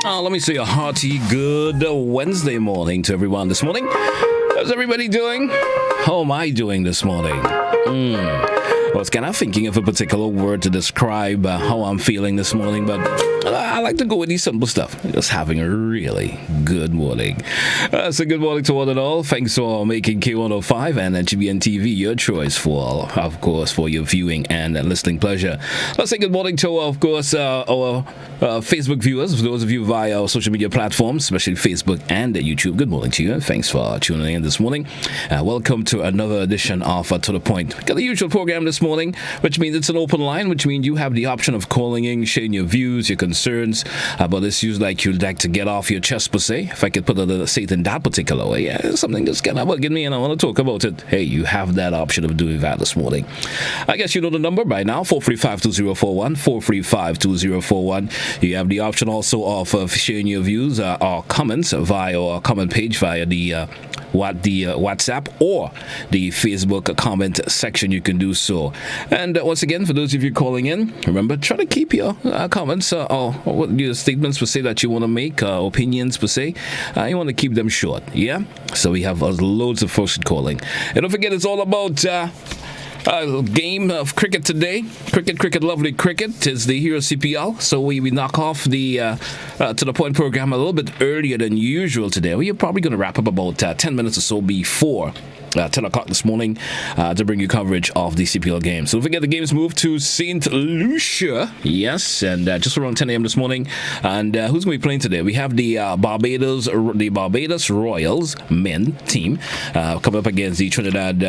Let me say a hearty good Wednesday morning to everyone this morning. How's everybody doing? How am I doing this morning? I was kind of thinking of a particular word to describe how I'm feeling this morning, but I like to go with these simple stuff. Just having a really good morning. So good morning to one and all. Thanks for making K105 and GBN TV your choice for, of course, for your viewing and listening pleasure. Let's say good morning to, of course, our Facebook viewers, for those of you via our social media platforms, especially Facebook and YouTube. Good morning to you, and thanks for tuning in this morning. Welcome to another edition of To The Point. We got the usual program this morning, which means it's an open line, which means you have the option of calling in, sharing your views, your concerns about issues like you'd like to get off your chest, per se. If I could say it in that particular way, something that's kind of bugging me and I want to talk about it. Hey, you have that option of doing that this morning. I guess you know the number by now, 435-2041, 435-2041. You have the option also of sharing your views or comments via our comment page via the WhatsApp or the Facebook comment section. You can do so. And once again, for those of you calling in, remember, try to keep your comments or what your statements per se that you want to make, opinions per se, you want to keep them short. Yeah, so we have loads of folks calling, and don't forget, it's all about game of cricket today. Cricket, lovely cricket is the Hero CPL. So we knock off the To The Point program a little bit earlier than usual today. We're probably going to wrap up about 10 minutes or so before 10 o'clock this morning to bring you coverage of the CPL game. So don't forget, the games move to St. Lucia. Yes, and just around 10 a.m. this morning. And who's going to be playing today? We have the Barbados Royals men team coming up against the Trinidad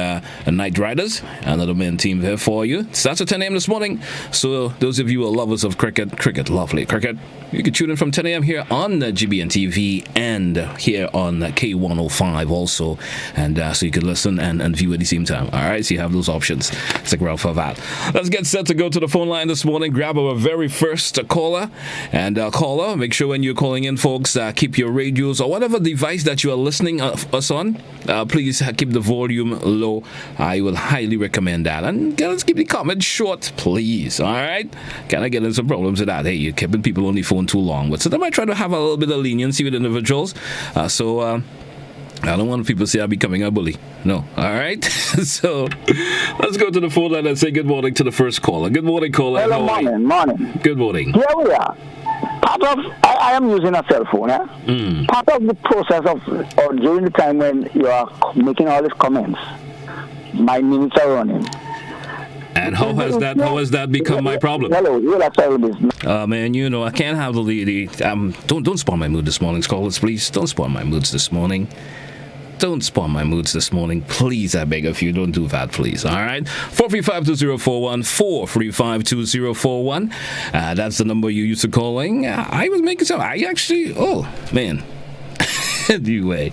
Knight Riders. Another men team there for you. Starts at 10 a.m. this morning. So those of you who are lovers of cricket, lovely cricket, you can tune in from 10 a.m. here on GBN TV and here on K105 also. And so you can listen and view at the same time. All right, so you have those options. Stick around for that. Let's get set to go to the phone line this morning. Grab our very first caller. And caller, make sure when you're calling in, folks, keep your radios or whatever device that you are listening us on, please keep the volume low. I will highly recommend that. And let's keep the comments short, please. All right? Can I get in some problems with that? Hey, you're keeping people on the phone too long. But so they might try to have a little bit of leniency with individuals. I don't want people to say I'm becoming a bully. No. All right? So let's go to the phone line and say good morning to the first caller. Good morning, caller. Hello, morning. Good morning. Here we are. I am using a cell phone, yeah? Part of the process or during the time when you are making all these comments, my minutes are running. And how has that become my problem? Hello, you'll have service. Man, you know, I can't have don't spoil my mood this morning, callers, please. Don't spoil my moods this morning. Don't spoil my moods this morning. Please, I beg of you, don't do that, please. All right? 435-2041, 435-2041. That's the number you used to calling. I was making some. Man. Anyway.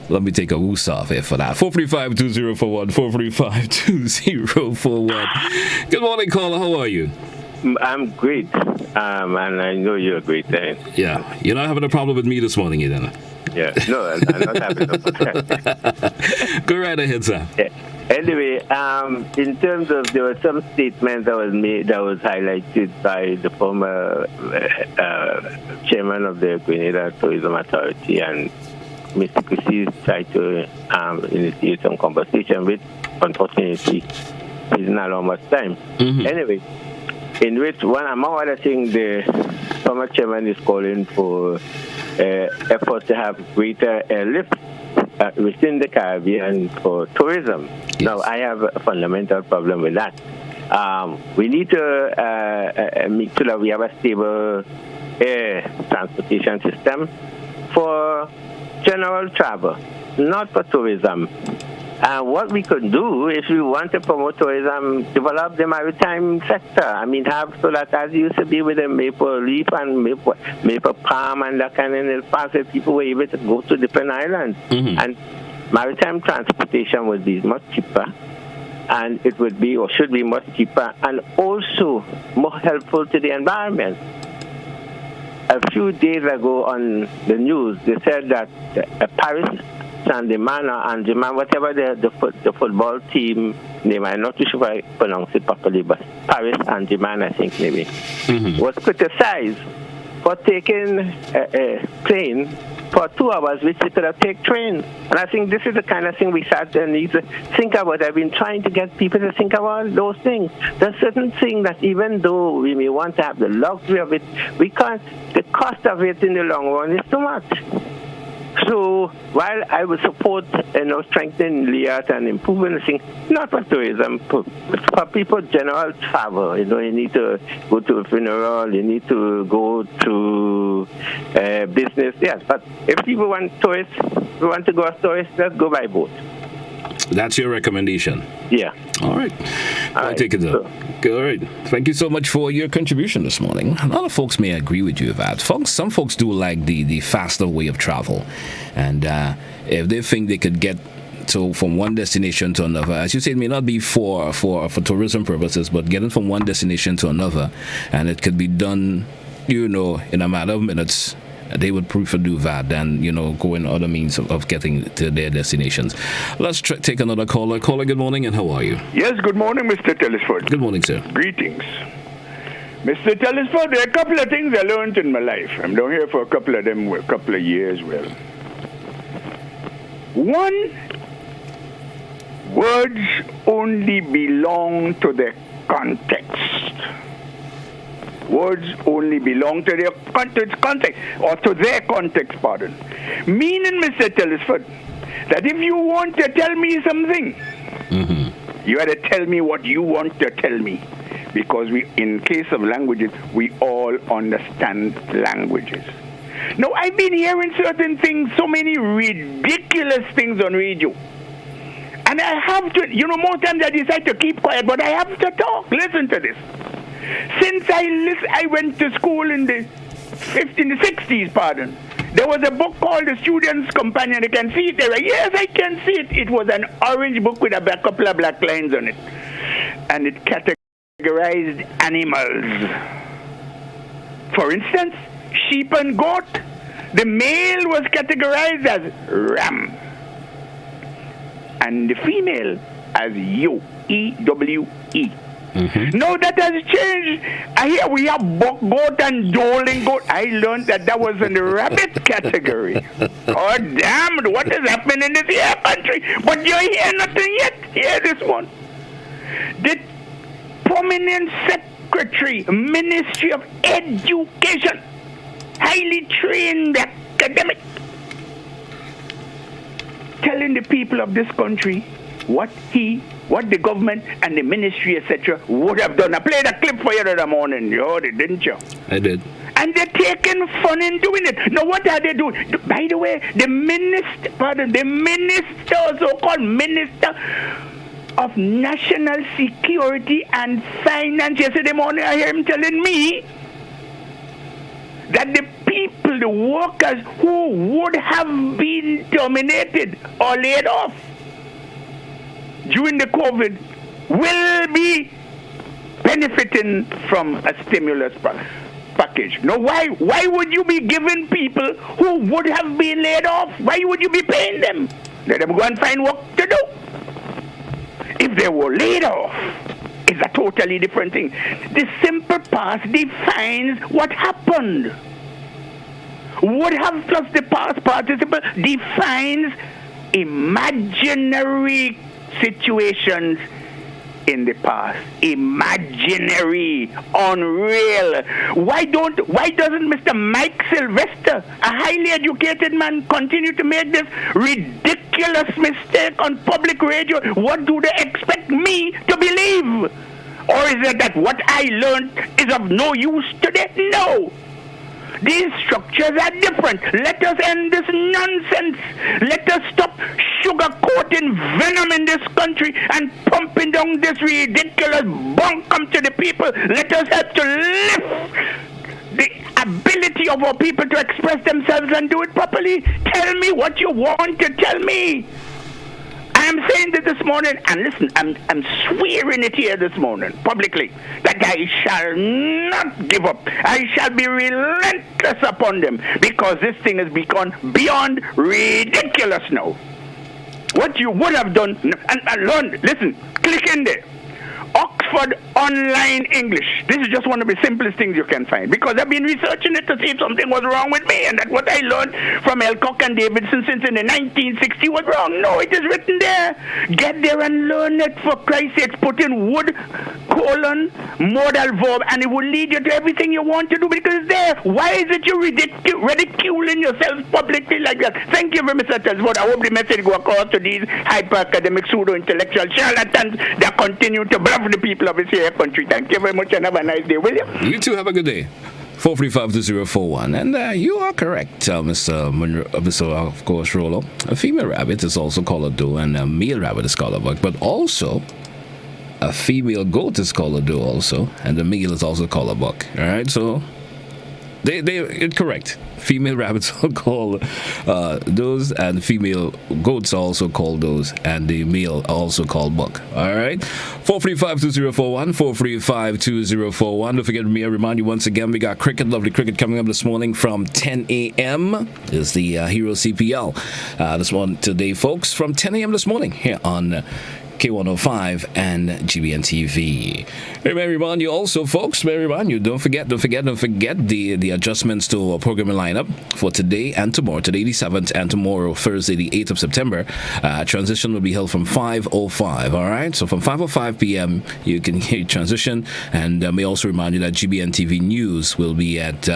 Let me take a woos off here for that. 435-2041, 435-2041. Good morning, caller. How are you? I'm great. And I know you're a great man. Yeah. You're not having a problem with me this morning, either. Yeah. No, I'm not having a problem. Go right ahead, sir. Yeah. Anyway, in terms of, there were some statements that was made, that was highlighted by the former chairman of the Grenada Tourism Authority, and Mr. Christie tried to initiate some conversation with. Unfortunately, he didn't allow much time. Anyway, in which one among other things, the former chairman is calling for efforts to have greater airlift within the Caribbean for tourism. Yes. Now, I have a fundamental problem with that. We need to make sure that we have a stable air transportation system for general travel, not for tourism. And what we could do, if we want to promote tourism, develop the maritime sector. I mean, have so that as used to be with the maple leaf and maple palm and that kind of in the past, that people were able to go to different islands. And maritime transportation would be much cheaper. And it would be, or should be, much cheaper and also more helpful to the environment. A few days ago on the news, they said that Paris Saint-Germain or Angerman, whatever the football team name, I'm not too sure if I pronounce it properly, but Paris Saint-Germain, I think maybe, was criticized for taking a plane for 2 hours, which they could have taken train. And I think this is the kind of thing we sat there and need to think about. I've been trying to get people to think about those things. There's certain things that even though we may want to have the luxury of it, we can't. The cost of it in the long run is too much. So while I would support, strengthening LIAT and improving the thing, not for tourism, for people general travel. You need to go to a funeral, you need to go to business. Yes, but if people want to go as tourists, let's go by boat. That's your recommendation? Yeah. All right. I take it up. All right. Thank you so much for your contribution this morning. A lot of folks may agree with you that some folks do like the faster way of travel. And if they think they could get from one destination to another, as you said, it may not be for tourism purposes, but getting from one destination to another, and it could be done, in a matter of minutes, they would prefer to do that than, go in other means of getting to their destinations. Let's take another caller. Caller, good morning, and how are you? Yes, good morning, Mr. Telesford. Good morning, sir. Greetings. Mr. Telesford, there are a couple of things I learned in my life. I'm down here for a couple of years. One, words only belong to their context. Words only belong to their context, or to their context, pardon. Meaning, Mr. Telesford, that if you want to tell me something, you have to tell me what you want to tell me. Because in case of languages, we all understand languages. Now, I've been hearing certain things, so many ridiculous things on radio. And I have to, more times I decide to keep quiet, but I have to talk. Listen to this. Since I went to school in the 60s, pardon, there was a book called The Student's Companion. You can see it there. Yes, I can see it. It was an orange book with a couple of black lines on it. And it categorized animals. For instance, sheep and goat. The male was categorized as ram. And the female as ewe, E-W-E. Now that has changed. Here we have buck goat and doling goat. I learned that was in the rabbit category. Oh, damn, what is happening in this here country? But you hear nothing yet. Hear this one. The prominent secretary, Ministry of Education, highly trained academic, telling the people of this country what the government and the ministry, etc., would have done. I played a clip for you the other morning. You heard it, didn't you? I did. And they're taking fun in doing it. Now, what are they doing? By the way, the so-called Minister of National Security and Finance, yesterday morning, I hear him telling me that the people, the workers who would have been terminated or laid off during the COVID will be benefiting from a stimulus package. Now, why would you be giving people who would have been laid off? Why would you be paying them? Let them go and find work to do. If they were laid off, it's a totally different thing. The simple past defines what happened. Would have plus the past participle defines imaginary situations in the past. Imaginary, unreal. Why doesn't Mr. Mike Sylvester, a highly educated man, continue to make this ridiculous mistake on public radio? What do they expect me to believe? Or is it that what I learned is of no use today? No. These structures are different. Let us end this nonsense. Let us stop sugarcoating venom in this country and pumping down this ridiculous bunkum to the people. Let us help to lift the ability of our people to express themselves and do it properly. Tell me what you want to tell me. I am saying that this morning, and listen, I'm swearing it here this morning, publicly, that I shall not give up. I shall be relentless upon them, because this thing has become beyond ridiculous now. What you would have done, and learn, listen, click in there. Oxford Online English. This is just one of the simplest things you can find, because I've been researching it to see if something was wrong with me, and that what I learned from Elcock and Davidson since in the 1960s was wrong. No, it is written there. Get there and learn it, for Christ's sake. Put in would, colon, modal verb, and it will lead you to everything you want to do, because it's there. Why is it you ridiculing yourself publicly like that? Thank you very much, Mr. Tesford. I hope the message go across to these hyper-academic, pseudo-intellectual charlatans that continue to bluff the people of this here country. Thank you very much, and have a nice day, will you? You too, have a good day. 435-2041. And you are correct, Mr. Of course, Rollo. A female rabbit is also called a doe, and a male rabbit is called a buck. But also, a female goat is called a doe also, and the male is also called a buck. All right, so it's correct. Female rabbits are called does, and female goats are also called does, and the male are also called buck. All right, 435-2041, 435-2041. Don't forget me. I remind you once again, we got cricket, lovely cricket coming up this morning from 10 a.m. is the Hero CPL this morning today, folks, from 10 a.m. this morning here on K105 and GBN TV. May I remind you also, folks, don't forget the adjustments to our programming lineup for today and tomorrow. Today, the 7th, and tomorrow, Thursday, the 8th of September. Transition will be held from 5:05, all right? So from 5:05 p.m., you can hear transition, and may also remind you that GBN TV News will be at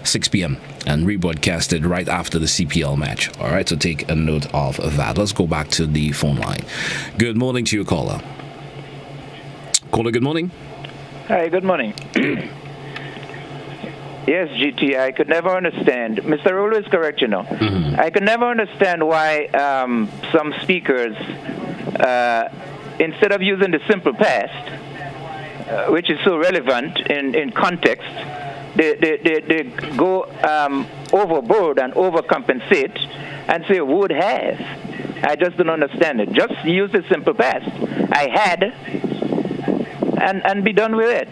6 p.m. and rebroadcasted right after the CPL match. All right, so take a note of that. Let's go back to the phone line. Good morning to you, caller. Caller, good morning. Hi, good morning. Yes, GT, I could never understand. Mr. Rolo is correct, you know. Mm-hmm. I could never understand why some speakers, instead of using the simple past, which is so relevant in context, they go overboard and overcompensate and say would have. I just don't understand it. Just use the simple past. I had, and be done with it.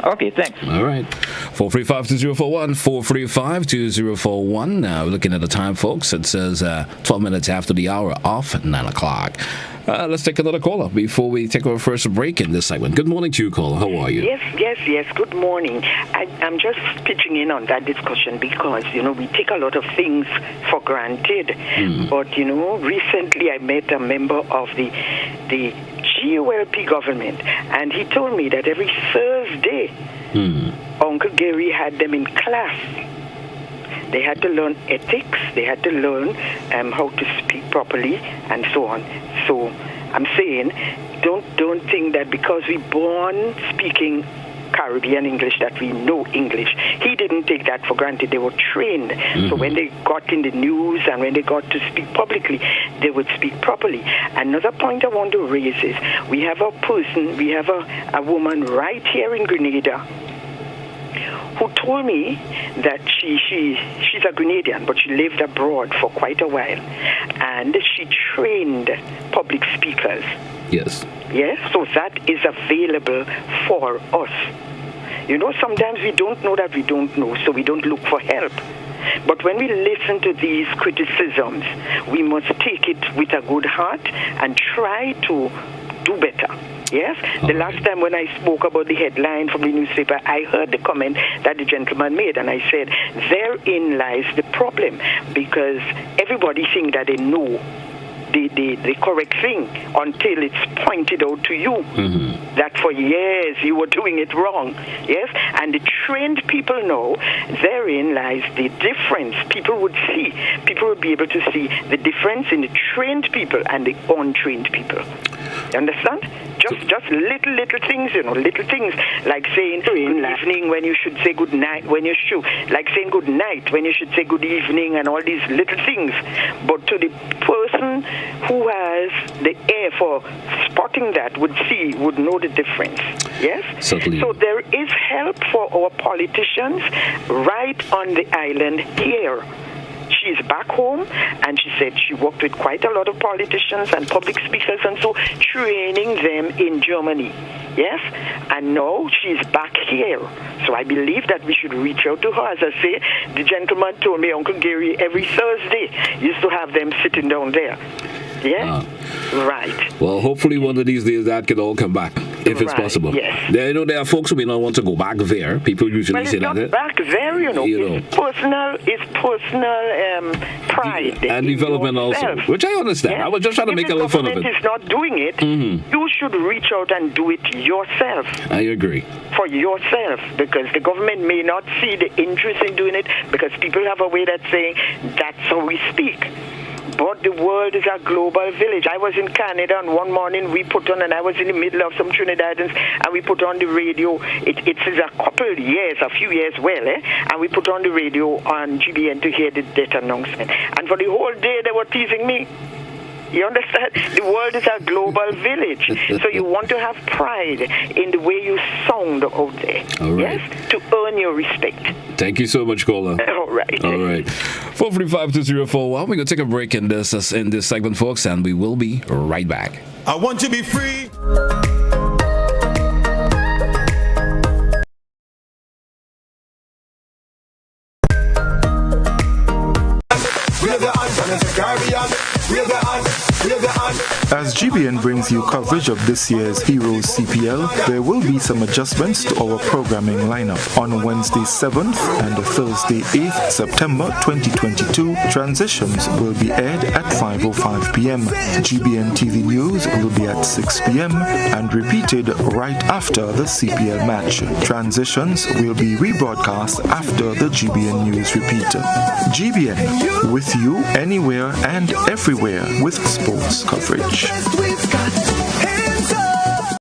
Okay, thanks. All right. 435-2041, 435-2041. We're looking at the time, folks. It says 12 minutes after the hour of 9 o'clock. Let's take another caller before we take our first break in this segment. Good morning to you, caller. How are you? Yes. Good morning. I'm just pitching in on that discussion because, we take a lot of things for granted. But, recently I met a member of the GULP government, and he told me that every Thursday, Uncle Gary had them in class. They had to learn ethics. They had to learn how to speak properly and so on. So I'm saying, don't think that because we're born speaking Caribbean English that we know English. He didn't take that for granted. They were trained. So when they got in the news and when they got to speak publicly, they would speak properly. Another point I want to raise is we have a a woman right here in Grenada who told me that she's a Grenadian, but she lived abroad for quite a while, and she trained public speakers. Yes. Yes, so that is available for us. Sometimes we don't know that we don't know, so we don't look for help. But when we listen to these criticisms, we must take it with a good heart and try to do better. Yes? The last time when I spoke about the headline from the newspaper, I heard the comment that the gentleman made, and I said, therein lies the problem, because everybody thinks that they know the correct thing until it's pointed out to you that for years you were doing it wrong. Yes? And the trained people know therein lies the difference. People would be able to see the difference in the trained people and the untrained people. You understand? Just little things, little things like saying good evening when you should say good night, like saying good night when you should say good evening, and all these little things. But to the person who has the ear for spotting that would know the difference. Yes? Certainly. So there is help for our politicians right on the island here. She's back home, and she said she worked with quite a lot of politicians and public speakers and so, training them in Germany. Yes? And now she's back here. So I believe that we should reach out to her. As I say, the gentleman told me Uncle Gary every Thursday used to have them sitting down there. Yeah? Right. Well, hopefully one of these days that could all come back. if it's Right, possible. yes. There, there are folks who may not want to go back there. People usually Well, it's say not that. back there, It's personal pride. And in development yourself. also, which I understand. Yes. I was just trying to make a little fun of If the it. government is not doing it, you should reach out and do it yourself. I agree. For yourself, because the government may not see the interest in doing it, because people have a way that's saying that's how we speak. But the world is a global village. I was in Canada, and one morning we put on, and I was in the middle of some Trinidadians, and we put on the radio. It's a few years and we put on the radio on GBN to hear the death announcement. And for the whole day, they were teasing me. You understand? The world is a global village. So you want to have pride in the way you sound out there. All right. Yes? To earn your respect. Thank you so much, Kola. All right. All right. 435-2041. We're going to take a break in this segment, folks, and we will be right back. I want to be free. As GBN brings you coverage of this year's Heroes CPL, there will be some adjustments to our programming lineup. On Wednesday 7th and Thursday 8th September 2022, transitions will be aired at 5:05 p.m. GBN TV News will be at 6 p.m. and repeated right after the CPL match. Transitions will be rebroadcast after the GBN News repeat. GBN, with you anywhere and everywhere with sports coverage. We've got hands up.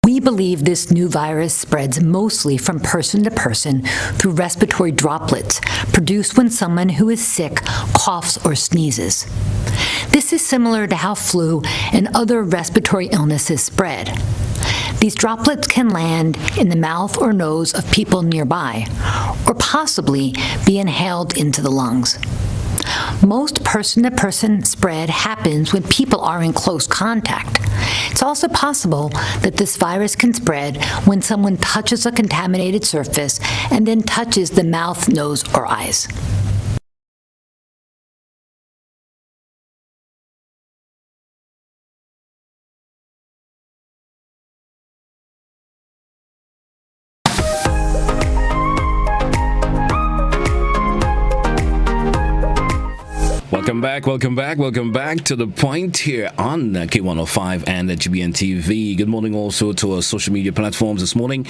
We believe this new virus spreads mostly from person to person through respiratory droplets produced when someone who is sick coughs or sneezes. This is similar to how flu and other respiratory illnesses spread. These droplets can land in the mouth or nose of people nearby, or possibly be inhaled into the lungs. Most person-to-person spread happens when people are in close contact. It's also possible that this virus can spread when someone touches a contaminated surface and then touches the mouth, nose, or eyes. Welcome back to The Point here on K105 and GBN TV. Good morning also to our social media platforms this morning.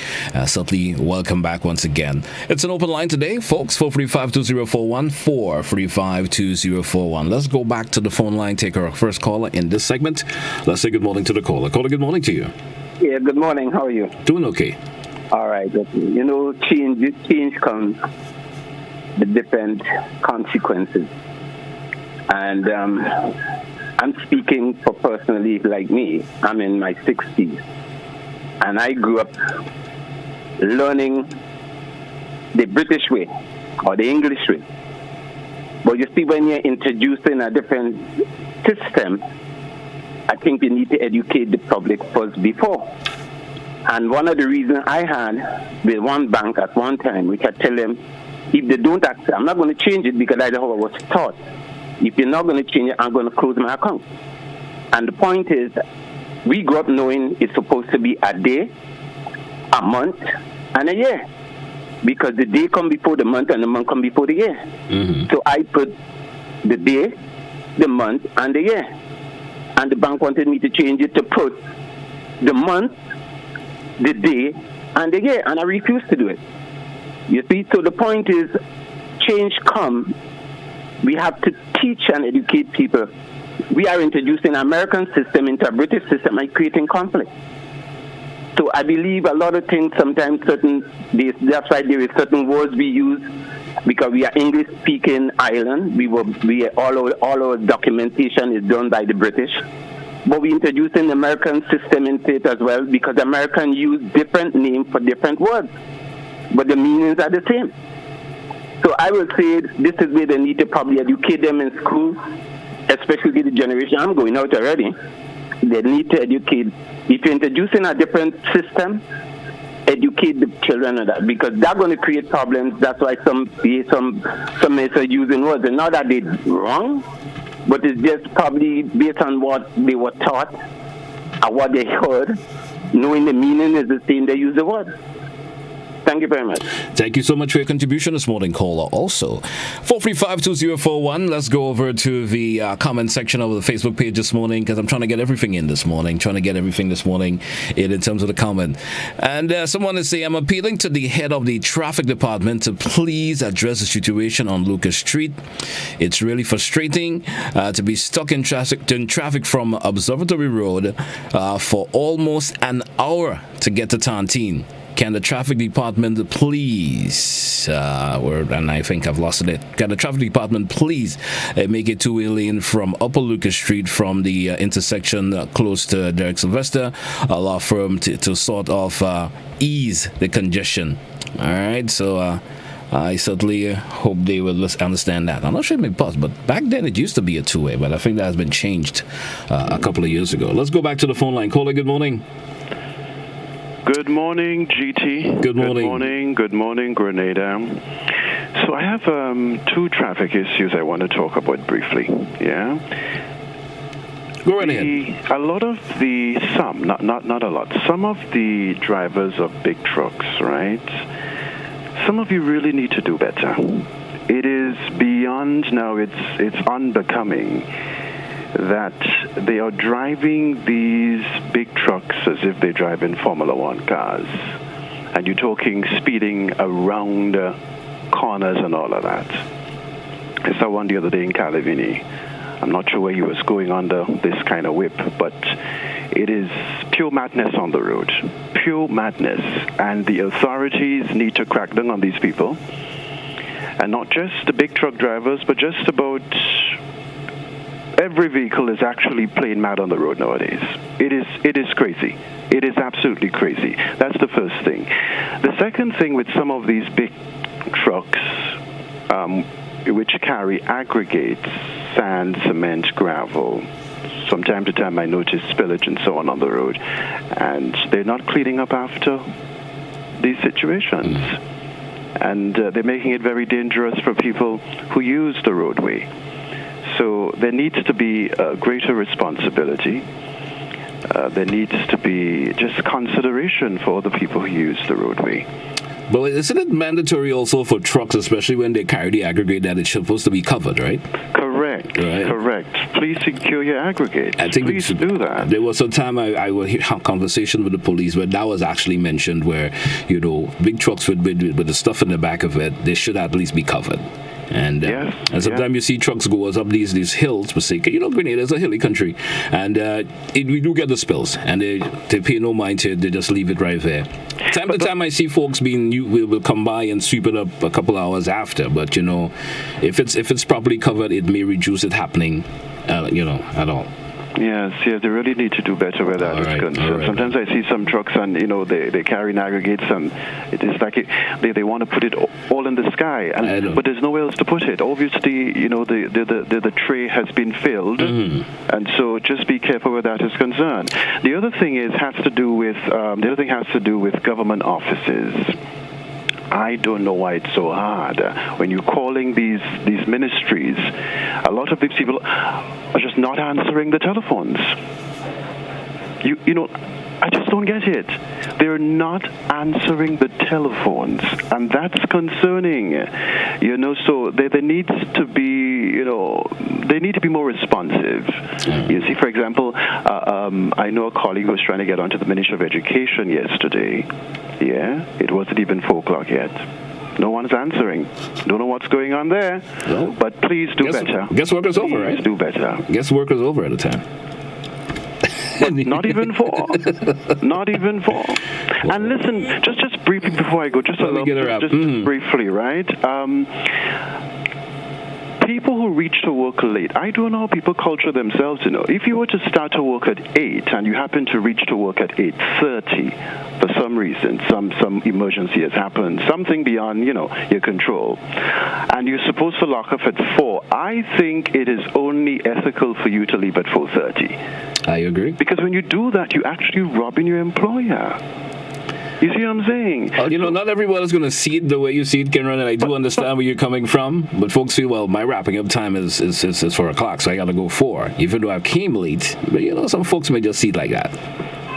Certainly welcome back once again. It's an open line today, folks, 435-2041, 435-2041. Let's go back to the phone line, take our first caller in this segment. Let's say good morning to the caller. Caller, good morning to you. Yeah, good morning. How are you? Doing okay. All right. You know, change comes with different consequences. And I'm speaking for personally like me. I'm in my 60s. And I grew up learning the British way or the English way. But you see, when you're introducing a different system, I think you need to educate the public first before. And one of the reasons I had with one bank at one time, which I tell them, if they don't accept, I'm not going to change it because that's how I was taught. If you're not going to change it, I'm going to close my account. And the point is, we grew up knowing it's supposed to be a day, a month and a year, because the day come before the month and the month come before the year. So I put the day, the month, and the year. And the bank wanted me to change it to put the month, the day, and the year, and I refused to do it. You see, so the point is, change come. We have to teach and educate people. We are introducing an American system into a British system and creating conflict. So I believe a lot of things, sometimes that's why there is certain words we use, because we are English-speaking island. All our documentation is done by the British. But we introducing the American system into it as well, because Americans use different names for different words, but the meanings are the same. So I will say this is where they need to probably educate them in school, especially the generation. I'm going out already. They need to educate. If you're introducing a different system, educate the children of that, because that's going to create problems. That's why some are using words, and not that they're wrong, but it's just probably based on what they were taught or what they heard. Knowing the meaning is the same, they use the word. Thank you very much. Thank you so much for your contribution this morning, caller. Also, 435-2041. Let's go over to the comment section of the Facebook page this morning, because I'm trying to get everything in this morning. In terms of the comment. And someone is saying, I'm appealing to the head of the traffic department to please address the situation on Lucas Street. It's really frustrating to be stuck in traffic from Observatory Road for almost an hour to get to Tontine. Can the traffic department please, and I think I've lost it. Can the traffic department please make a two-way lane from Upper Lucas Street from the intersection close to Derek Sylvester, allow for them to sort of ease the congestion. All right, so I certainly hope they will understand that. I'm not sure it may pause, but back then it used to be a two-way, but I think that has been changed a couple of years ago. Let's go back to the phone line. Caller, good morning. Good morning, GT. Good morning. Good morning, Grenada. So I have two traffic issues I want to talk about briefly. Yeah. Go right ahead. A lot of not a lot. Some of the drivers of big trucks, right? Some of you really need to do better. It is beyond now. It's unbecoming that they are driving these big trucks as if they drive in Formula One cars. And you're talking speeding around corners and all of that. I saw one the other day in Calavini. I'm not sure where he was going under this kind of whip, but it is pure madness on the road. Pure madness. And the authorities need to crack down on these people. And not just the big truck drivers, but just about every vehicle is actually plain mad on the road nowadays. It is crazy. It is absolutely crazy. That's the first thing. The second thing with some of these big trucks, which carry aggregates, sand, cement, gravel, from time to time I notice spillage and so on the road, and they're not cleaning up after these situations. And they're making it very dangerous for people who use the roadway. So there needs to be a greater responsibility. There needs to be just consideration for the people who use the roadway. But isn't it mandatory also for trucks, especially when they carry the aggregate, that it's supposed to be covered, right? Correct. Right. Correct. Please secure your aggregate. I think please do that. There was some time I would hear a conversation with the police where that was actually mentioned, where, big trucks with the stuff in the back of it, they should at least be covered. And sometimes you see trucks go up these hills, but say, Grenada is a hilly country, and we do get the spills, and they pay no mind to it. They just leave it right there. Time to time, I see folks will come by and sweep it up a couple hours after. But if it's properly covered, it may reduce it happening, at all. Yes, they really need to do better where that is concerned. Right. Sometimes I see some trucks and, they carry aggregates and it is like they want to put it all in the sky, but there's nowhere else to put it. Obviously, the tray has been filled, and so just be careful where that is concerned. The other thing has to do with government offices. I don't know why it's so hard. When you're calling these ministries, a lot of these people are just not answering the telephones. I just don't get it. They're not answering the telephones, and that's concerning. So there needs to be, they need to be more responsive. You see, for example, I know a colleague was trying to get onto the Ministry of Education yesterday. Yeah, it wasn't even 4 o'clock yet. No one's answering. Don't know what's going on there. No. But please do better. Guess work is over, right? Please do better. Guess work is over at the time. But not even 4. Not even 4. And listen, just briefly before I go, just briefly, right? People who reach to work late, I don't know how people culture themselves, If you were to start to work at 8 and you happen to reach to work at 8:30, for some reason, some emergency has happened, something beyond, your control, and you're supposed to lock up at 4, I think it is only ethical for you to leave at 4:30. I agree. Because when you do that, you're actually robbing your employer. You see what I'm saying? Not everyone is going to see it the way you see it, Kenron, and I do understand where you're coming from. But folks feel, well, my wrapping up time is 4 o'clock, so I got to go 4, even though I came late. But, some folks may just see it like that.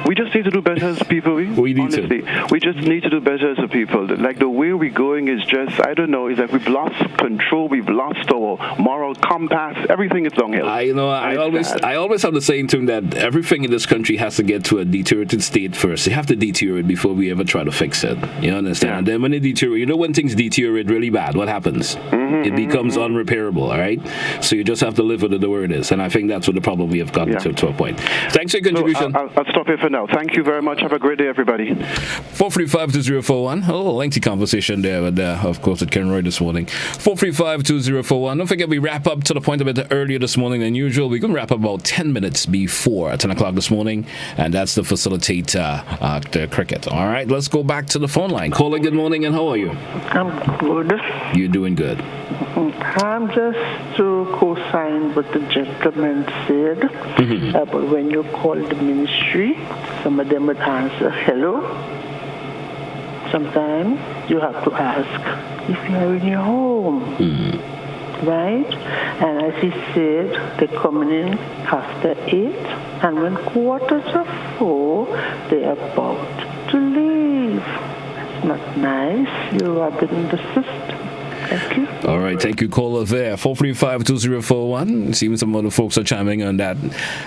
We just need to do better as people. We just need to do better as a people. Like the way we're going is just, I don't know, it's like we've lost control, we've lost our moral compass, everything is downhill. I always have the saying to him that everything in this country has to get to a deteriorated state first. They have to deteriorate before we ever try to fix it. You understand? Yeah. And then when they deteriorate, when things deteriorate really bad, what happens? It becomes unrepairable, all right? So you just have to live with it the way it is. And I think that's what the problem we have gotten to a point. Thanks for your contribution. So I'll stop here for now. Thank you very much. Have a great day, everybody. 435-2041. A little lengthy conversation there, with, of course, with Ken Roy this morning. 435-2041. Don't forget, we wrap up to the point a bit earlier this morning than usual. We're going to wrap up about 10 minutes before 10 o'clock this morning, and that's to facilitate the cricket. All right, let's go back to the phone line. Caller, good morning, and how are you? I'm good. You're doing good. I'm just to co-sign what the gentleman said, but when you call the ministry, some of them would answer hello. Sometimes you have to ask if you're in your home, right? And as he said, they're coming in after 8, and when 4:45, they're about to leave. That's not nice. You're robbing the system. Thank you. All right, thank you, caller there. 435-2041. Seems some other folks are chiming on that.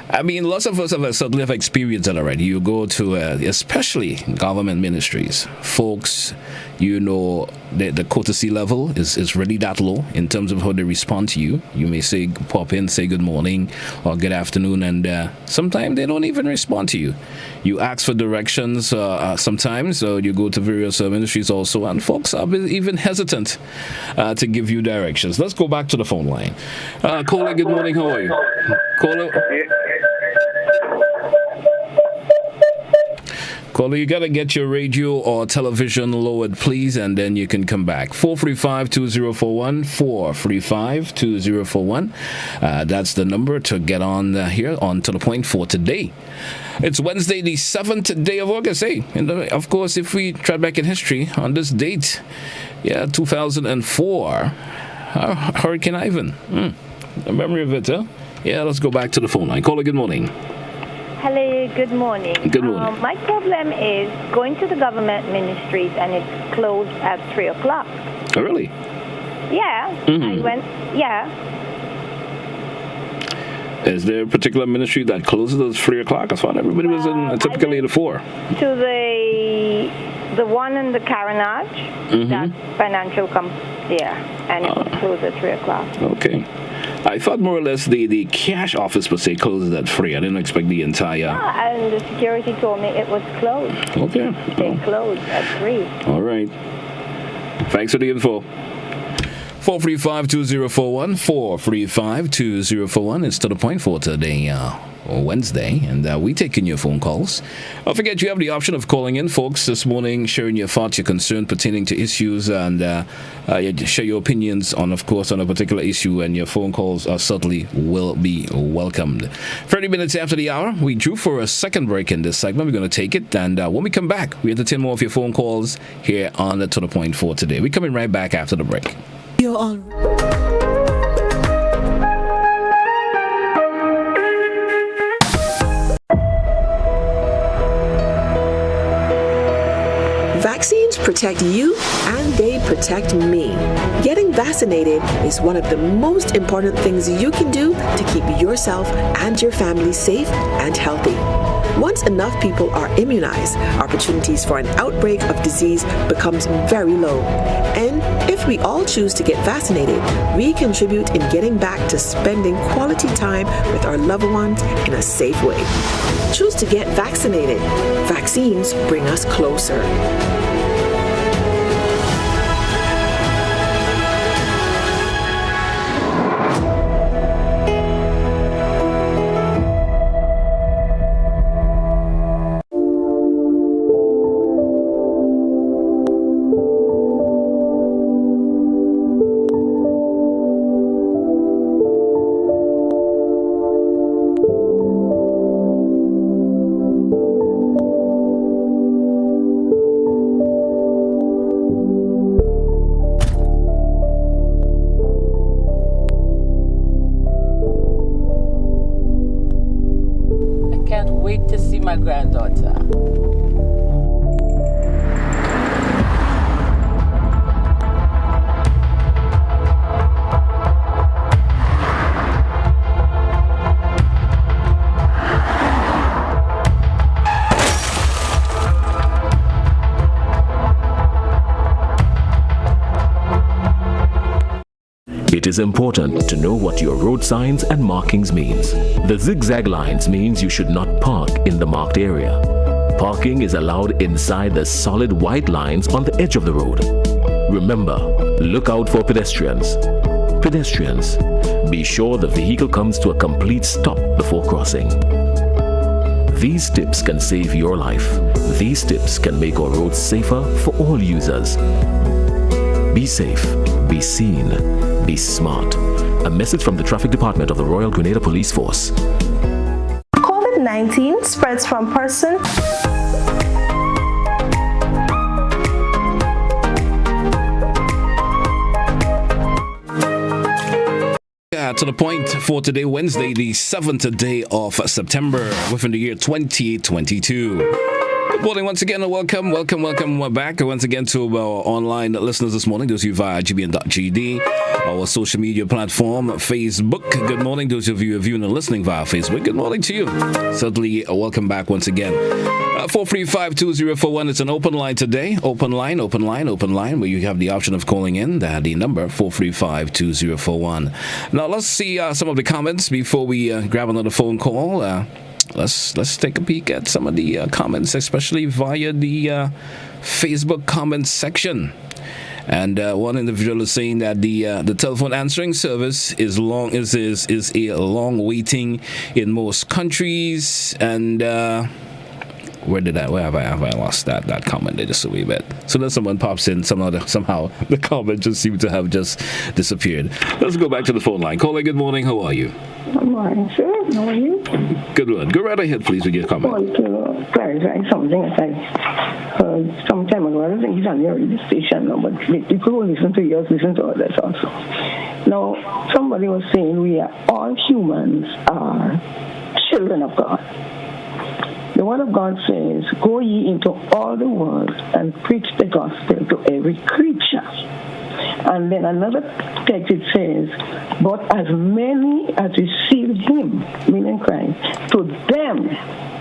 I mean, lots of us certainly have experienced that already. You go to, especially government ministries, folks, the courtesy level is really that low in terms of how they respond to you. You may pop in, say good morning or good afternoon, and sometimes they don't even respond to you. You ask for directions sometimes, so you go to various ministries also, and folks are even hesitant to give you directions. Let's go back to the phone line. Caller, good morning. How are you? Caller, you got to get your radio or television lowered, please, and then you can come back. 435-2041, 435-2041. That's the number to get on here, on To The Point for today. It's Wednesday, the 7th day of August. Hey, and of course, if we try back in history, on this date, 2004, Hurricane Ivan. A memory of it, huh? Yeah, let's go back to the phone line. Caller, good morning. Hello, good morning. Good morning. My problem is going to the government ministries and it's closed at 3 o'clock. Oh, really? Yeah. I went, Is there a particular ministry that closes at 3 o'clock? I thought everybody was in typically at 4. To the one in the Carenage, that financial and it was closed at 3 o'clock. Okay. I thought more or less the cash office per se closes at 3. I didn't expect the entire... and the security told me it was closed. Okay. They closed at 3. All right. Thanks for the info. 435-2041, 435-2041. It's To The Point for today, Wednesday, and we taking your phone calls. Don't forget, you have the option of calling in, folks, this morning, sharing your thoughts, your concern pertaining to issues, and share your opinions on, of course, on a particular issue, and your phone calls certainly will be welcomed. 30 minutes after the hour, we drew for a second break in this segment. We're going to take it, and when we come back, we entertain more of your phone calls here on the To The Point for today. We're coming right back after the break. You're on. protect you and they protect me. Getting vaccinated is one of the most important things you can do to keep yourself and your family safe and healthy. Once enough people are immunized, opportunities for an outbreak of disease becomes very low. And if we all choose to get vaccinated, we contribute in getting back to spending quality time with our loved ones in a safe way. Choose to get vaccinated. Vaccines bring us closer. My granddaughter. It is important to know what your road signs and markings means. The zigzag lines means you should not park in the marked area. Parking is allowed inside the solid white lines on the edge of the road. Remember, look out for pedestrians. Pedestrians, be sure the vehicle comes to a complete stop before crossing. These tips can save your life. These tips can make our roads safer for all users. Be safe, be seen, be smart. A message from the Traffic Department of the Royal Grenada Police Force. COVID-19 spreads from person to the point for today, Wednesday, the 7th day of September, within the year 2022. Good morning once again, and welcome back once again to our online listeners this morning, those of you via gbn.gd, our social media platform, Facebook. Good morning, those of you viewing and listening via Facebook. Good morning to you. Certainly, welcome back once again. 435-2041, it's an open line today. Open line, where you have the option of calling in. The number, 435-2041. Now, let's see some of the comments before we grab another phone call. Let's take a peek at some of the comments, especially via the Facebook comments section. And one individual is saying that the telephone answering service is a long waiting in most countries. And where have I lost that comment there just a wee bit? So then someone pops in, somehow the comment just seemed to have just disappeared. Let's go back to the phone line. Caller, good morning. How are you? Good morning, sir. How are you? Good one. Go right ahead, please, with your comment. I want to clarify something that I heard some time ago. I don't think it's on your radio station now, but people who listen to yours listen to others also. Now, somebody was saying we are all humans are children of God. The Word of God says, go ye into all the world and preach the gospel to every creature. And then another text it says, but as many as received him, meaning Christ, to them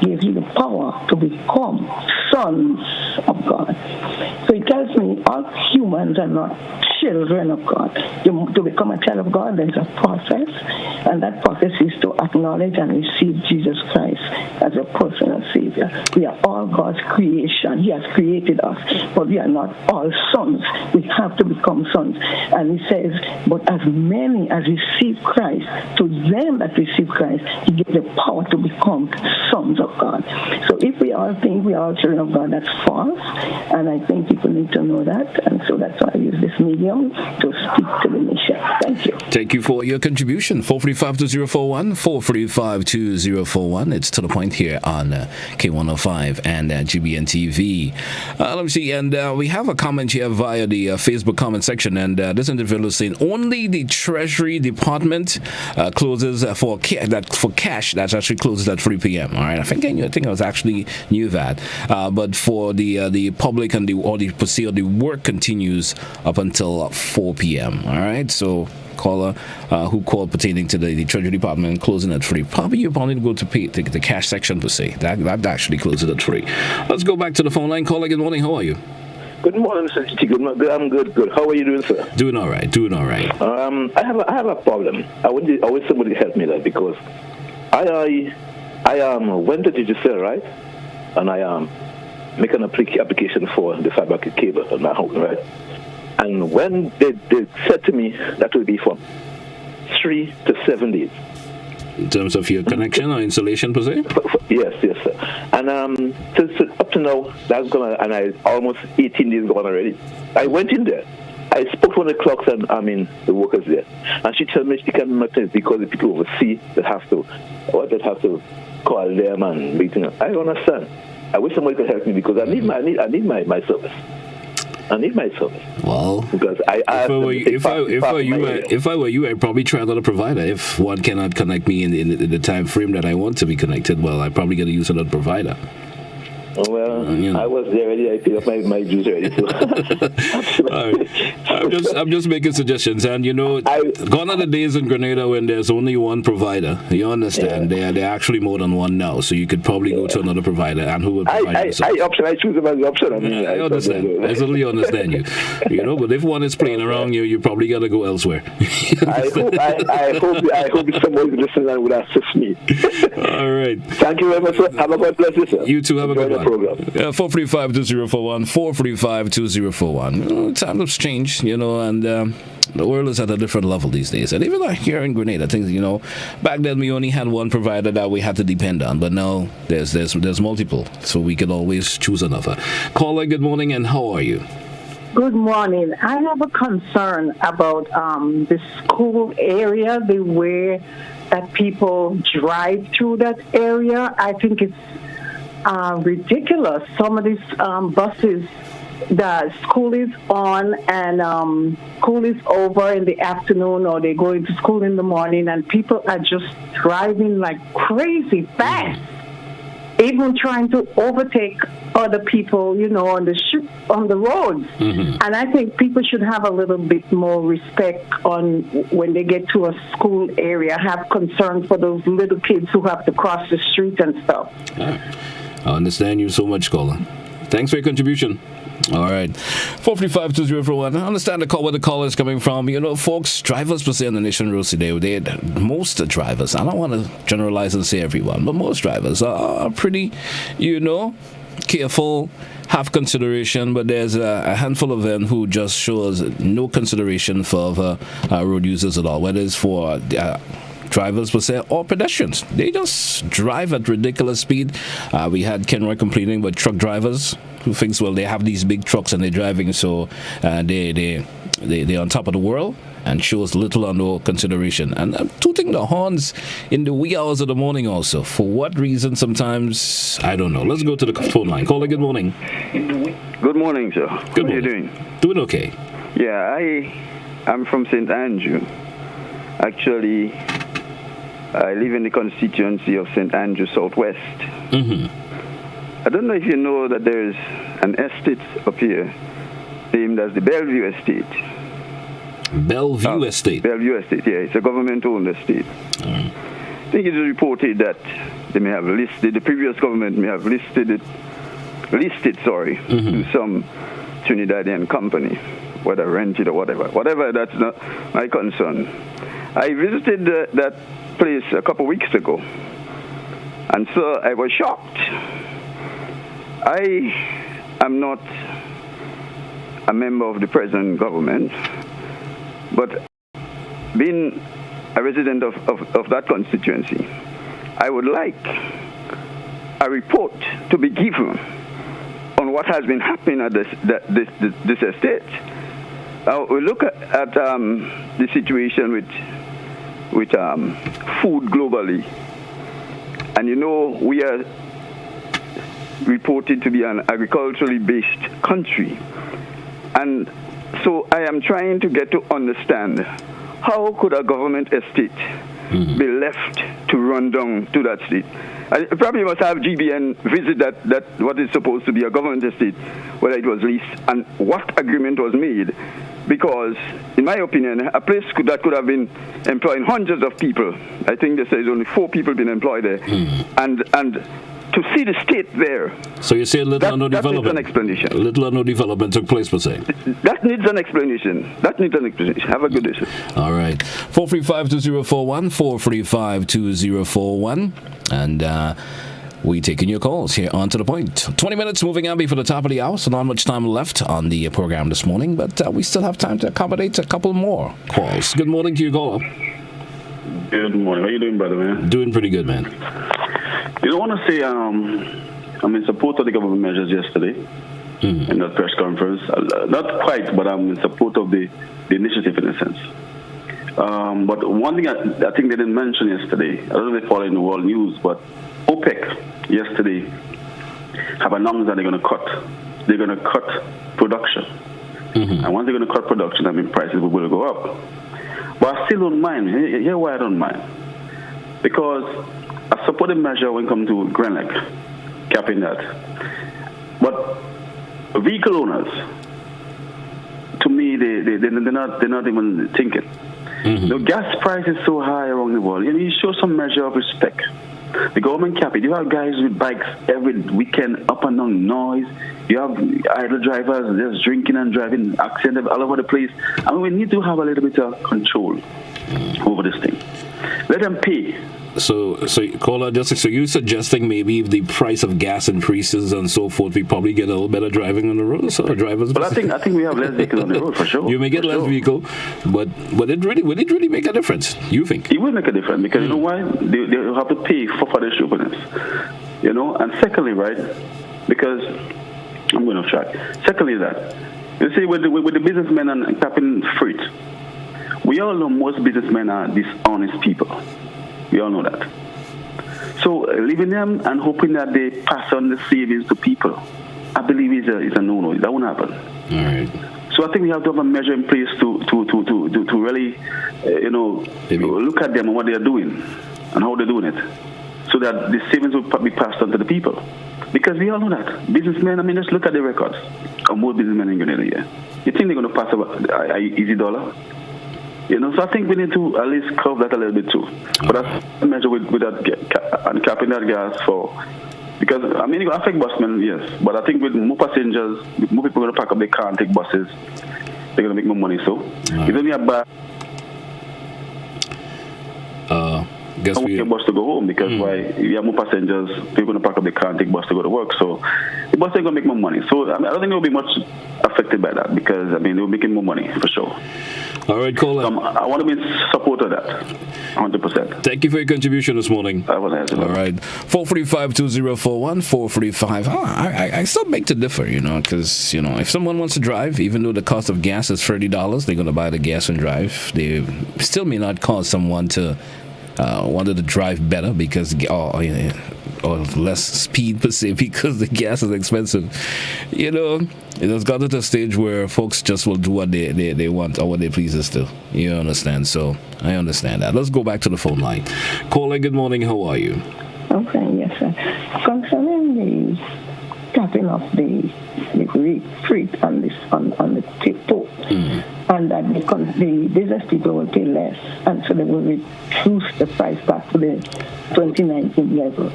gave he the power to become sons of God. So it tells me all humans are not children of God. To become a child of God, there's a process, and that process is to acknowledge and receive Jesus Christ as a personal Savior. We are all God's creation. He has created us, but we are not all sons. We have to become sons. And he says, but as many as receive Christ, to them that receive Christ, he gives the power to become sons of God. So if we all think we are all children of God, that's false. And I think people need to know that. And so that's why I use this medium to speak to the nation. Thank you. Thank you for your contribution. 435-2041, 435-2041. It's to the point here on K105 and GBN TV. Let me see. And we have a comment here via the Facebook comment section. And this individual is saying only the Treasury Department closes for cash. That actually closes at 3 p.m. All right. I think I was actually knew that. But for the public and the work continues up until 4 p.m. All right, so caller who called pertaining to the Treasury Department closing at 3. Probably you probably go to pay the cash section per se. That actually closes at 3. Let's go back to the phone line. Caller, good morning. How are you? Good morning, Mr. Chichi. I'm good. How are you doing, sir? Doing all right. I have a problem. I wish somebody help me there because I went to Digicel, right? And I make an application for the fiber cable at my home, right? And when they said to me that will be from 3 to 7 days. In terms of your connection or installation per se? Yes, sir. And so up to now, that's gonna, and I almost 18 days gone already. I went in there. I spoke to one of the clocks and the workers there, and she told me she can't nothing because the people overseas that have to call them and meeting. I understand. I wish somebody could help me because I need my service. I need my service. Well, because if I were you, I'd probably try another provider. If one cannot connect me in the time frame that I want to be connected, well, I probably got to use another provider. Well, I was there already. I picked up my juice already. So. All right. I'm just making suggestions, and gone are the days in Grenada when there's only one provider. You understand? Yeah. They're actually more than one now, so you could probably go to another provider, and who would provide I choose them as the option. I understand. I certainly understand you. But if one is playing around you probably got to go elsewhere. I hope somebody listening and would assist me. All right. Thank you very much. Have a good bless you, sir. You too. Have a good one. 435-2041, 435-2041. Times have changed, and the world is at a different level these days. And even here in Grenada, things, back then we only had one provider that we had to depend on, but now there's multiple, so we can always choose another. Caller, good morning, and how are you? Good morning. I have a concern about the school area, the way that people drive through that area. I think it's ridiculous. Some of these buses, the school is on and school is over in the afternoon, or they go into school in the morning, and people are just driving like crazy fast, even trying to overtake other people, on the roads. Mm-hmm. And I think people should have a little bit more respect on when they get to a school area, have concern for those little kids who have to cross the street and stuff. I understand you so much, caller. Thanks for your contribution. All right. 435-2041. I understand where the caller is coming from. Folks, drivers per se on the nation roads today, most drivers, I don't want to generalize and say everyone, but most drivers are pretty, careful, have consideration, but there's a handful of them who just shows no consideration for road users at all, whether it's for drivers per se or pedestrians. They just drive at ridiculous speed. We had Kenroy complaining about truck drivers who thinks, well, they have these big trucks and they're driving, so they're on top of the world, and shows little or no consideration. And I'm tooting the horns in the wee hours of the morning also. For what reason? Sometimes, I don't know. Let's go to the phone line. Caller, good morning. Good morning, sir. Good morning. How are you doing? Doing okay. Yeah, I'm from St. Andrew. Actually, I live in the constituency of St. Andrew Southwest. Mm-hmm. I don't know if you know that there is an estate up here named as the Bellevue Estate. Bellevue Estate? Bellevue Estate, yeah. It's a government-owned estate. I think it is reported that they may have listed, the previous government may have listed to some Trinidadian company, whether rented or whatever. Whatever, that's not my concern. I visited that place a couple of weeks ago, and so I was shocked. I am not a member of the present government, but being a resident of that constituency, I would like a report to be given on what has been happening at this estate. We look at the situation with food globally, and we are reported to be an agriculturally based country, and so I am trying to get to understand how could a government estate be left to run down to that state. And probably must have GBN visit that what is supposed to be a government estate, whether it was leased, and what agreement was made. Because, in my opinion, a place that could have been employing hundreds of people, I think they say there's only 4 people being employed there, and to see the state there. So you say little or no development? That needs an explanation. Little or no development took place, per se. That needs an explanation. Have a good day, sir. All right. 435-2041, 435-2041. And we taking your calls here on To The Point. 20 minutes moving on before the top of the hour, so not much time left on the program this morning, but we still have time to accommodate a couple more calls. Good morning to you, caller. Good morning. How you doing, brother, man? Doing pretty good, man. You know, I want to say I'm in support of the government measures yesterday in that press conference. Not quite, but I'm in support of the initiative in a sense. But one thing I think they didn't mention yesterday, I don't know if they follow in the world news, but OPEC yesterday have announced that they're going to cut. They're going to cut production. And once they're going to cut production, I mean, prices will go up. But I still don't mind. Here's why I don't mind. Because I support the measure when it comes to Grenelec, capping that. But vehicle owners, to me, they're not even thinking. The gas price is so high around the world. You show some measure of respect. The government cap it. You have guys with bikes every weekend, up and down noise. You have idle drivers just drinking and driving, accidents all over the place. I mean, we need to have a little bit of control over this thing. Let them pay. So caller, so you're suggesting maybe if the price of gas increases and so forth, we probably get a little better driving on the road, so drivers. Well, I think we have less vehicles on the road for sure. You may get less vehicle, but will it really make a difference? You think? It will make a difference because you know why? They have to pay for the stupidness. You know, and secondly, right? Because I'm going off track. Secondly, that you see with the businessmen and capping freight, we all know most businessmen are dishonest people. We all know that. So leaving them and hoping that they pass on the savings to people, I believe is a no-no. That won't happen. All right. So I think we have to have a measure in place to really, look at them and what they are doing and how they're doing it, so that the savings will be passed on to the people. Because we all know that businessmen. I mean, just look at the records of most businessmen in Grenada. Yeah, you think they're going to pass a easy dollar? You know, so I think we need to at least curb that a little bit too. But that's a measure with that and capping that gas for, because I mean it will affect busmen, yes. But I think with more passengers, more people are going to pack up their car and take buses. They're going to make more money. So it's only a bad. Guess we bus to go home because why? If you have more passengers, people are going to pack up their car and take bus to go to work. So the bus are going to make more money. So I don't think they'll be much affected by that because I mean they're making more money for sure. All right, caller. I want to be in support of that, 100%. Thank you for your contribution this morning. I was asking. All right, 445-2041, 445. I still beg to differ, because if someone wants to drive, even though the cost of gas is $30, they're going to buy the gas and drive. They still may not cause someone to wanted to drive better because or less speed per se because the gas is expensive. It's gotten to a stage where folks just will do what they want or what they please us to. You understand? So I understand that. Let's go back to the phone line. Caller, good morning. How are you? Okay, yes, sir. Concerning the capping of the freight on the port, and that the business people will pay less, and so they will reduce the price back to the 2019 level.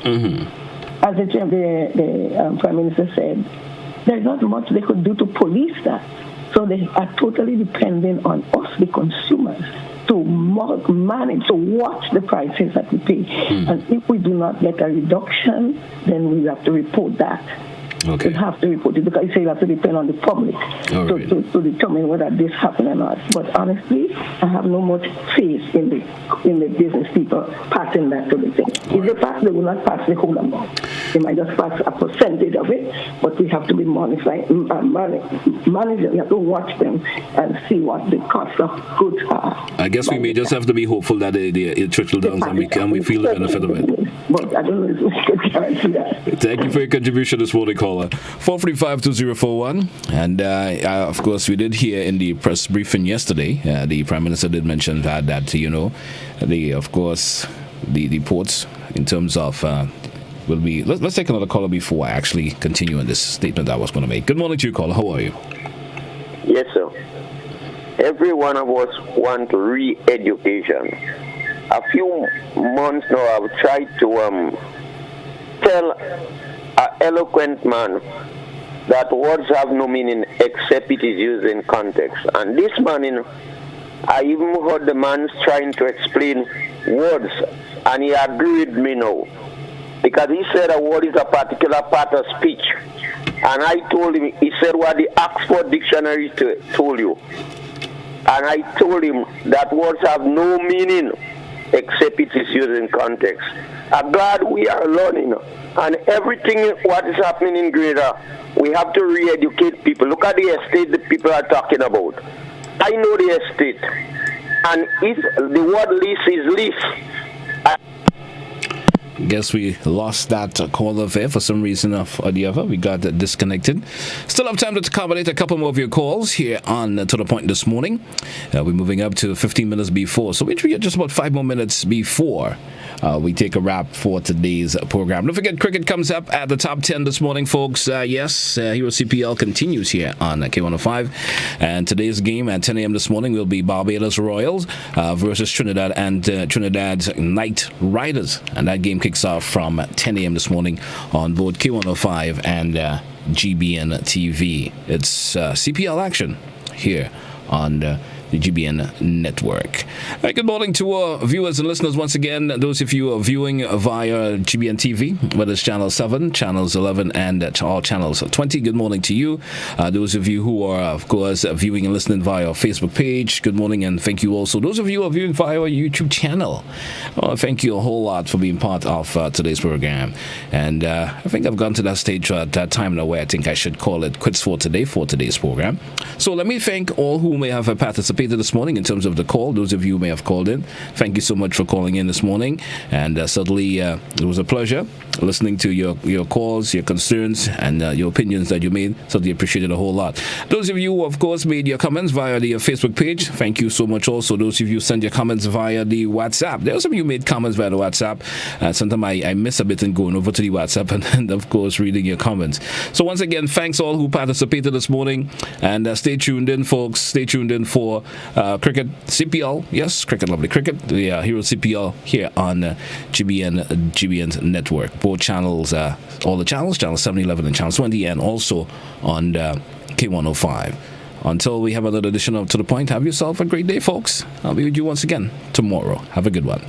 As the Prime Minister said, there's not much they could do to police that. So they are totally dependent on us, the consumers, to manage, to watch the prices that we pay. And if we do not get a reduction, then we have to report that. Okay. You have to report it because you have to depend on the public to determine whether this happened or not. But honestly, I have no much faith in the business people passing that to the thing. If they pass, they will not pass the whole amount. They might just pass a percentage of it, but we have to be managing. We have to watch them and see what the cost of goods are. I guess we may just have to be hopeful that it trickle down and we feel the benefit of it. But I don't know if we can guarantee that. Thank you for your contribution this morning, caller. 435-2041. And of course, we did hear in the press briefing yesterday, the Prime Minister did mention that the ports in terms of will be. Let's take another caller before I actually continue in this statement that I was going to make. Good morning to you, caller. How are you? Yes, sir. Every one of us want re-education. A few months now, I've tried to tell an eloquent man that words have no meaning except it is used in context. And this morning, I even heard the man trying to explain words, and he agreed with me now. Because he said a word is a particular part of speech. And I told him, he said what the Oxford Dictionary told you. And I told him that words have no meaning except it is used in context. I'm glad we are learning. And everything what is happening in Grenada, we have to re-educate people. Look at the estate that people are talking about. I know the estate. And if the word lease is lease, Guess we lost that caller there for some reason or the other. We got disconnected. Still have time to accommodate a couple more of your calls here on To The Point this morning. We're moving up to 15 minutes before. So we're just about 5 more minutes before we take a wrap for today's program. Don't forget, cricket comes up at the top 10 this morning, folks. Yes, Hero CPL continues here on K105. And today's game at 10 a.m. this morning will be Barbados Royals versus Trinidad and Trinidad's Knight Riders. And that game kicks off from 10 a.m. this morning on both K105 and GBN TV. It's CPL action here on the GBN network. Right, good morning to our viewers and listeners once again. Those of you who are viewing via GBN TV, whether it's channel 7, channels 11, and all channels 20, good morning to you. Those of you who are, of course, viewing and listening via our Facebook page, good morning and thank you also. Those of you who are viewing via our YouTube channel, thank you a whole lot for being part of today's program. And I think I've gone to that stage at that time now where I think I should call it quits for today's program. So let me thank all who may have participated this morning in terms of the call. Those of you who may have called in, thank you so much for calling in this morning. And certainly it was a pleasure listening to your calls, your concerns, and your opinions that you made. Certainly appreciate it a whole lot. Those of you who, of course, made your comments via the Facebook page, thank you so much also. Those of you who send your comments via the WhatsApp. There are some of you who made comments via the WhatsApp. Sometimes I miss a bit in going over to the WhatsApp and of course, reading your comments. So once again, thanks all who participated this morning. And stay tuned in, folks. Stay tuned in for cricket CPL. Yes, cricket, lovely cricket. The Hero CPL here on GBN's network. Both channels, all the channels, channel 7, 11, and channel 20, and also on K105. Until we have another edition of To The Point, have yourself a great day, folks. I'll be with you once again tomorrow. Have a good one.